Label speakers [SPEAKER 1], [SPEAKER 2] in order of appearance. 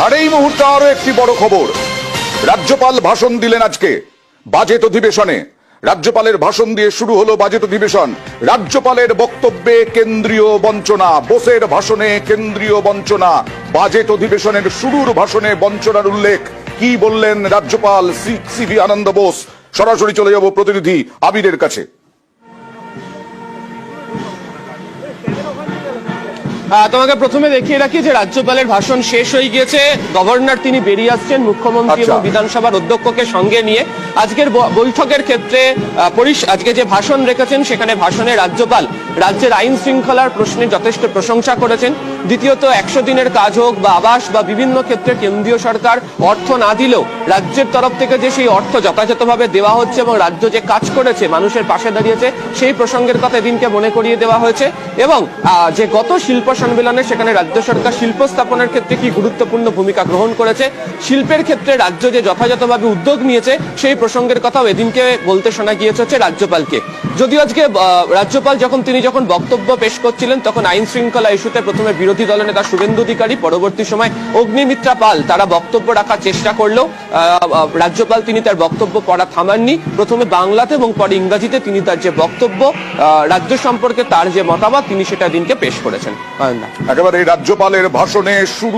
[SPEAKER 1] আর এই মুহূর্তে আরো একটি বড় খবর, রাজ্যপাল ভাষণ দিলেন আজকে বাজেট অধিবেশনে। রাজ্যপালের ভাষণ দিয়ে শুরু হলো বাজেট অধিবেশন। রাজ্যপালের বক্তব্যে কেন্দ্রীয় বঞ্চনা, বোসের ভাষণে কেন্দ্রীয় বঞ্চনা। বাজেট অধিবেশনের শুরুর ভাষণে বঞ্চনার উল্লেখ। কি বললেন রাজ্যপাল সিভি আনন্দ বোস? সরাসরি চলে যাব প্রতিনিধি আবিরের কাছে।
[SPEAKER 2] তোমাকে প্রথমে দেখিয়ে রাখি যে রাজ্যপালের ভাষণ শেষ হয়ে গিয়েছে, গভর্নর তিনি বেরিয়ে আসছেন মুখ্যমন্ত্রী এবং বিধানসভার অধ্যক্ষকে সঙ্গে নিয়ে। আজকের বৈঠকের ক্ষেত্রে আজকে যে ভাষণ রেখেছেন সেখানে ভাষণে রাজ্যপাল রাজ্যের আইন শৃঙ্খলার প্রশ্নে যথেষ্ট প্রশংসা করেছেন। দ্বিতীয়ত 100 দিনের কাজ হোক বা আবাস বা বিভিন্ন ক্ষেত্রে কেন্দ্রীয় সরকার অর্থ না দিলেও রাজ্যের তরফ থেকে যে সেই অর্থ যথাযথভাবে দেওয়া হচ্ছে এবং রাজ্য যে কাজ করেছে, মানুষের পাশে দাঁড়িয়েছে, সেই প্রসঙ্গের কথা এদিনকে মনে করিয়ে দেওয়া হয়েছে। এবং যে গত শিল্প সম্মেলনে সেখানে রাজ্য সরকার শিল্প স্থাপনের ক্ষেত্রে কি গুরুত্বপূর্ণ ভূমিকা গ্রহণ করেছে, শিল্পের ক্ষেত্রে রাজ্য যে যথাযথভাবে উদ্যোগ নিয়েছে সেই প্রসঙ্গের কথাও এদিনকে বলতে শোনা গিয়েছে হচ্ছে রাজ্যপালকে। যদিও আজকে রাজ্যপাল যখন বক্তব্য পেশ করছিলেন তখন আইন শৃঙ্খলা ইস্যুতে প্রথমে বিরোধী দলের নেতা শুভেন্দু অধিকারী, পরবর্তী সময় অগ্নিমিত্রা পাল তারা বক্তব্য রাখার চেষ্টা করলেও রাজ্যপাল তিনি তার বক্তব্য পড়া থামাননি। প্রথমে বাংলাতে এবং পরে ইংরেজিতে তিনি তার যে বক্তব্য রাজ্য সম্পর্কে তার যে মতামত তিনি সেটা দিনকে পেশ করেছেন।
[SPEAKER 1] একেবারে রাজ্যপালের ভাষণে শুরু